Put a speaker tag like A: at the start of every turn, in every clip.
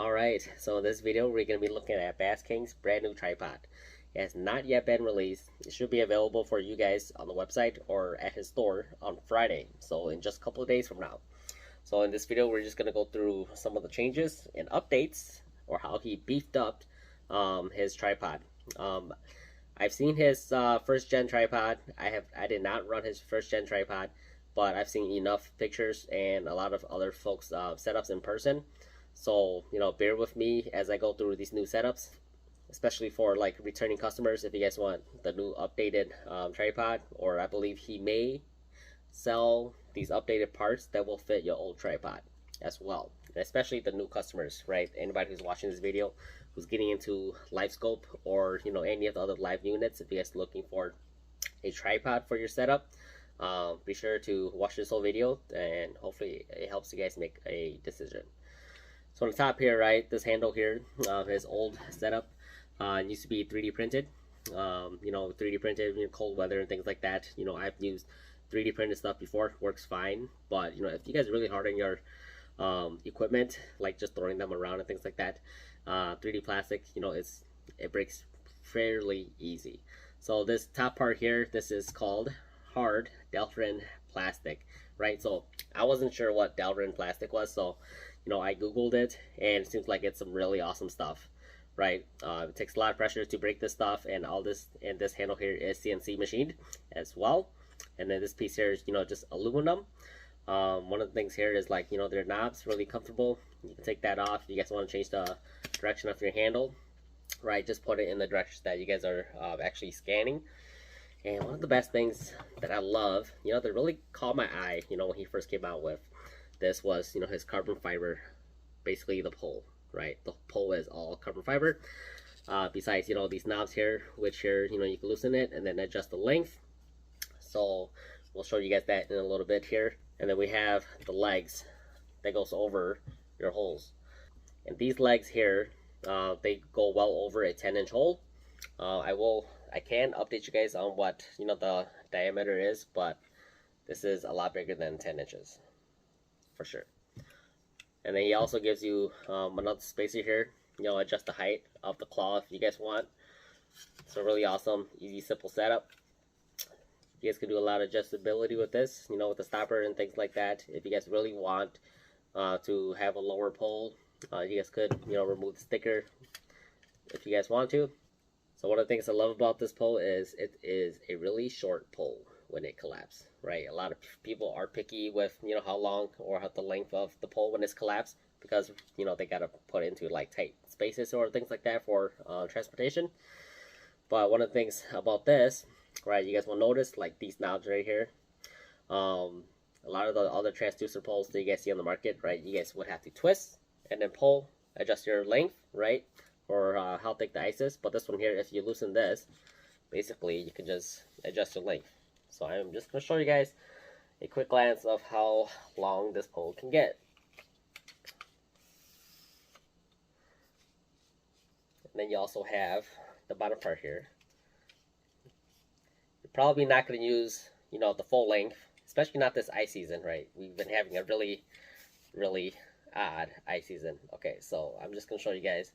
A: Alright, so in this video we're going to be looking at Bass King's brand new tripod. It has not yet been released. It should be available for you guys on the website or at his store on Friday, so in just a couple of days from now. So in this video we're just going to go through some of the changes and updates, or how he beefed up his tripod. I've seen his first gen tripod. I did not run his first gen tripod, but I've seen enough pictures and a lot of other folks setups in person. So, bear with me as I go through these new setups, especially for like returning customers. If you guys want the new updated tripod, or I believe he may sell these updated parts that will fit your old tripod as well, especially the new customers, right? Anybody who's watching this video who's getting into live scope, or any of the other live units. If you guys are looking for a tripod for your setup, be sure to watch this whole video, and hopefully it helps you guys make a decision. So on the top here, right, this handle here, his old setup used to be 3D printed. 3D printed in cold weather and things like that. I've used 3D printed stuff before, works fine. But if you guys are really hard on your equipment, like just throwing them around and things like that, 3D plastic, it breaks fairly easy. So this top part here, this is called hard Delrin plastic, right? So I wasn't sure what Delrin plastic was, so I googled it, and it seems like it's some really awesome stuff, right? It takes a lot of pressure to break this stuff, and all this, and this handle here is CNC machined as well. And then this piece here is just aluminum. One of the things here is like their knobs really comfortable. You can take that off. If you guys want to change the direction of your handle, right, just put it in the direction that you guys are actually scanning. And one of the best things that I love, that really caught my eye, when he first came out with this, was his carbon fiber, basically the pole, right? The pole is all carbon fiber. Besides these knobs here, which here you can loosen it and then adjust the length. So we'll show you guys that in a little bit here. And then we have the legs that goes over your holes, and these legs here, they go well over a 10-inch hole. I can update you guys on what the diameter is, but this is a lot bigger than 10 inches for sure. And then he also gives you another spacer here, adjust the height of the claw if you guys want. So really awesome, easy, simple setup. You guys can do a lot of adjustability with this, with the stopper and things like that. If you guys really want to have a lower pole, you guys could remove the sticker if you guys want to. So one of the things I love about this pole is it is a really short pole when it collapses, right? A lot of people are picky with how long or how the length of the pole when it's collapsed, because they gotta put into like tight spaces or things like that for transportation. But one of the things about this, right, you guys will notice like these knobs right here. A lot of the other transducer poles that you guys see on the market, right, you guys would have to twist and then pull, adjust your length, right, or how thick the ice is. But this one here, if you loosen this, basically you can just adjust your length. So I'm just going to show you guys a quick glance of how long this pole can get. And then you also have the bottom part here. You're probably not going to use the full length, especially not this ice season, right? We've been having a really odd ice season. Okay, so I'm just going to show you guys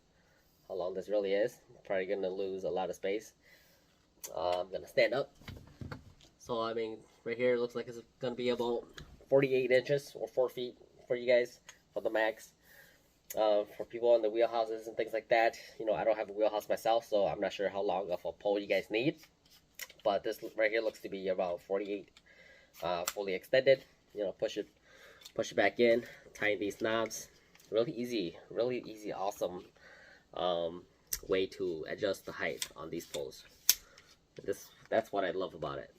A: how long this really is. Probably going to lose a lot of space. I'm going to stand up. So I mean, right here it looks like it's going to be about 48 inches or 4 feet for you guys for the max. For people in the wheelhouses and things like that, I don't have a wheelhouse myself, so I'm not sure how long of a pole you guys need. But this right here looks to be about 48, fully extended. Push it back in, tighten these knobs. Really easy, awesome way to adjust the height on these poles. That's what I love about it.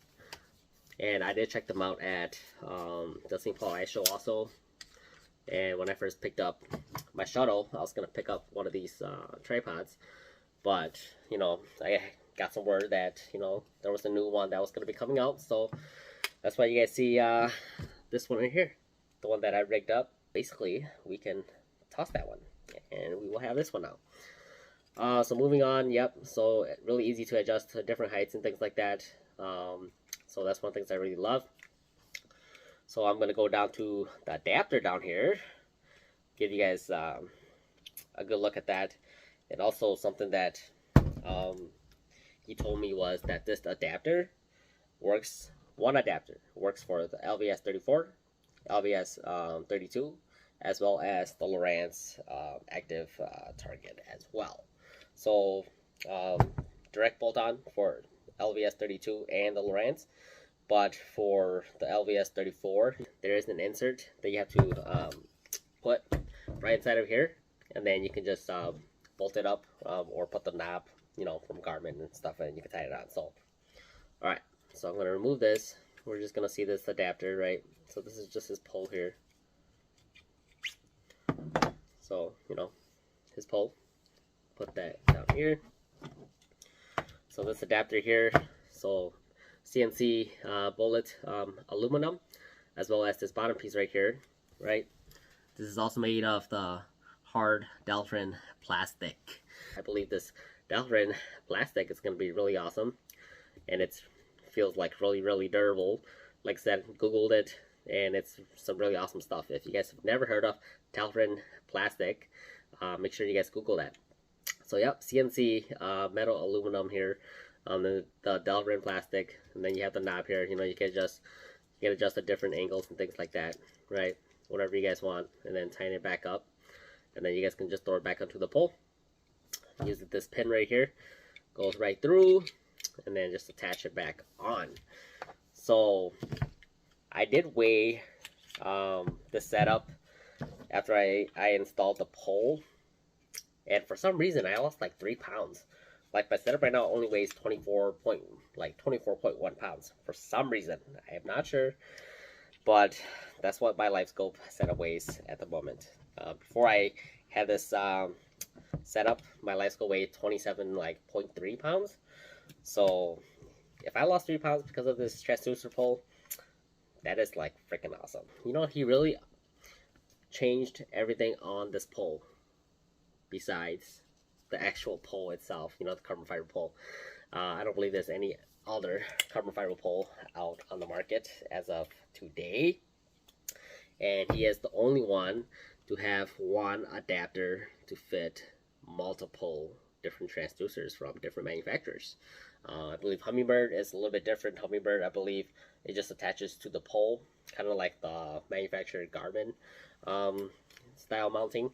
A: And I did check them out at the St. Paul Ice Show also. And when I first picked up my shuttle, I was going to pick up one of these tripods. But, I got some word that, there was a new one that was going to be coming out. So that's why you guys see this one right here. The one that I rigged up. Basically, we can toss that one. And we will have this one now. So moving on, yep. So really easy to adjust to different heights and things like that. So that's one of the things I really love. So I'm going to go down to the adapter down here. Give you guys a a good look at that. And also something that he told me was that this adapter works, one adapter works for the LVS 34, LVS 32, as well as the Lowrance active target as well. So direct bolt-on for LVS 32 and the Lowrance, but for the LVS 34 there is an insert that you have to put right inside of here, and then you can just bolt it up or put the knob, you know, from Garmin and stuff, and you can tie it on. So alright, so I'm going to remove this. We're just going to see this adapter, right? So this is just his pole here. So, you know, his pole. Put that down here. So this adapter here, so CNC bullet aluminum, as well as this bottom piece right here, right? This is also made of the hard Delrin plastic. I believe this Delrin plastic is going to be really awesome, and it feels like really durable. Like I said, Googled it, and it's some really awesome stuff. If you guys have never heard of Delrin plastic, make sure you guys Google that. So yep, CNC metal aluminum here on the Delrin plastic, and then you have the knob here. You know, you can adjust the different angles and things like that, right? Whatever you guys want, and then tighten it back up, and then you guys can just throw it back onto the pole. Use this pin right here, goes right through, and then just attach it back on. So I did weigh the setup after I installed the pole, and for some reason I lost like 3 pounds. Like my setup right now only weighs 24.1 pounds for some reason. I am not sure, but that's what my LiveScope setup weighs at the moment. Before I had this setup, my LiveScope weighed 27.3 pounds. So if I lost 3 pounds because of this transducer pole, that is like freaking awesome. You know, he really changed everything on this pole besides the actual pole itself, you know, the carbon fiber pole. I don't believe there's any other carbon fiber pole out on the market as of today, and he is the only one to have one adapter to fit multiple different transducers from different manufacturers. I believe Humminbird is a little bit different. Humminbird, I believe, it just attaches to the pole, kind of like the manufacturer Garmin style mounting.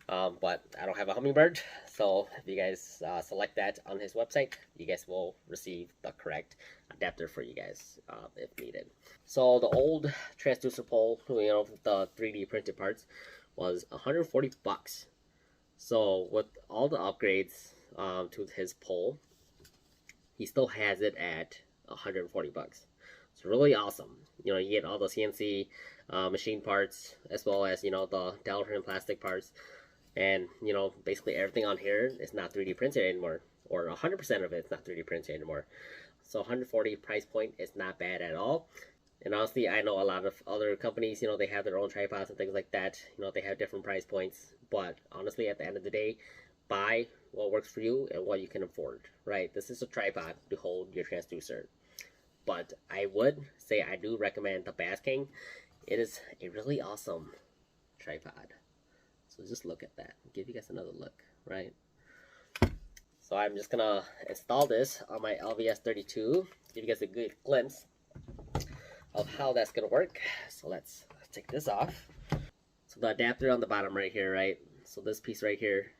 A: But I don't have a Humminbird, so if you guys select that on his website, you guys will receive the correct adapter for you guys if needed. So the old transducer pole, you know, the 3D printed parts, was 140 bucks. So with all the upgrades to his pole, he still has it at 140 bucks. It's really awesome. You know, you get all the CNC machine parts, as well as, you know, the Delrin plastic parts. And, you know, basically everything on here is not 3D printed anymore, or 100% of it is not 3D printed anymore. So 140 price point is not bad at all. And honestly, I know a lot of other companies, you know, they have their own tripods and things like that. You know, they have different price points. But honestly, at the end of the day, buy what works for you and what you can afford, right? This is a tripod to hold your transducer. But I would say I do recommend the Bass King. It is a really awesome tripod. So just look at that. I'll give you guys another look, right? So I'm just gonna install this on my LVS 32. Give you guys a good glimpse of how that's gonna work. So let's take this off. So the adapter on the bottom right here, right? So this piece right here,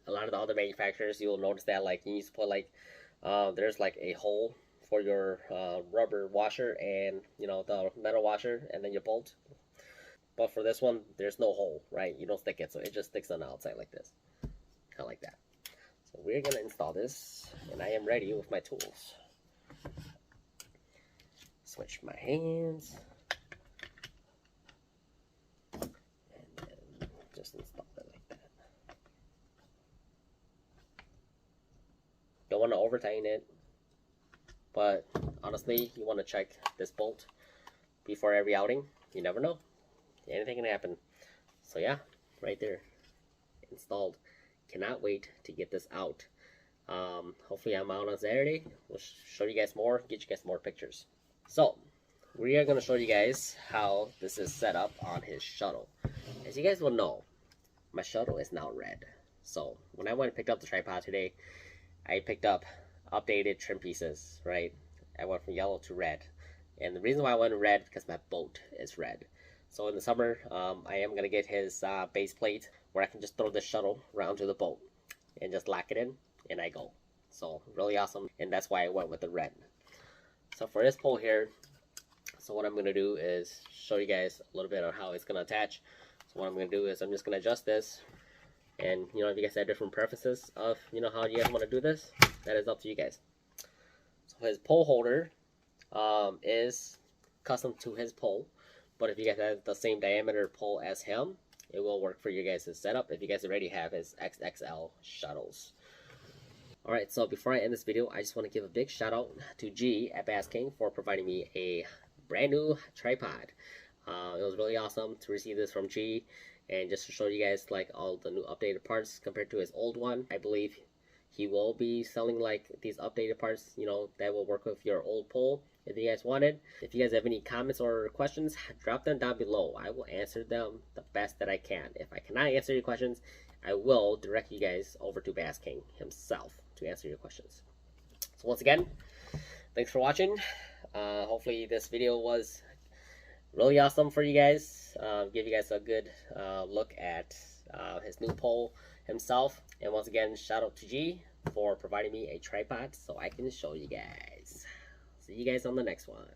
A: a lot of the other manufacturers, you'll notice that like you need to put like there's like a hole for your rubber washer and, you know, the metal washer, and then your bolt. But for this one, there's no hole, right? You don't stick it, so it just sticks on the outside like this. Kind of like that. So we're going to install this, and I am ready with my tools. Switch my hands. And then just install it like that. Don't want to over tighten it, but honestly, you want to check this bolt before every outing. You never know. Anything can happen. So yeah, right there, installed. Cannot wait to get this out. Hopefully I'm out on Saturday. We'll show you guys more, get you guys more pictures. So we are going to show you guys how this is set up on his shuttle. As you guys will know, my shuttle is now red. So when I went and picked up the tripod today, I picked up updated trim pieces, right? I went from yellow to red. And the reason why I went red because my boat is red. So in the summer, I am going to get his base plate where I can just throw the shuttle around to the boat and just lock it in, and I go. So really awesome, and that's why I went with the red. So for this pole here, so what I'm going to do is show you guys a little bit on how it's going to attach. So what I'm going to do is I'm just going to adjust this. And, you know, if you guys have different preferences of, you know, how you guys want to do this, that is up to you guys. So his pole holder is custom to his pole. But if you guys have the same diameter pole as him, it will work for you guys' setup if you guys already have his XXL shuttles. Alright, so before I end this video, I just want to give a big shout out to G at Bass King for providing me a brand new tripod. It was really awesome to receive this from G, and just to show you guys like all the new updated parts compared to his old one. I believe he will be selling like these updated parts, you know, that will work with your old pole if you guys wanted. If you guys have any comments or questions, drop them down below. I will answer them the best that I can. If I cannot answer your questions, I will direct you guys over to Bass King himself to answer your questions. So once again, thanks for watching. Hopefully this video was really awesome for you guys. Give you guys a good look at his new pole himself. And once again, shout out to G for providing me a tripod so I can show you guys. See you guys on the next one.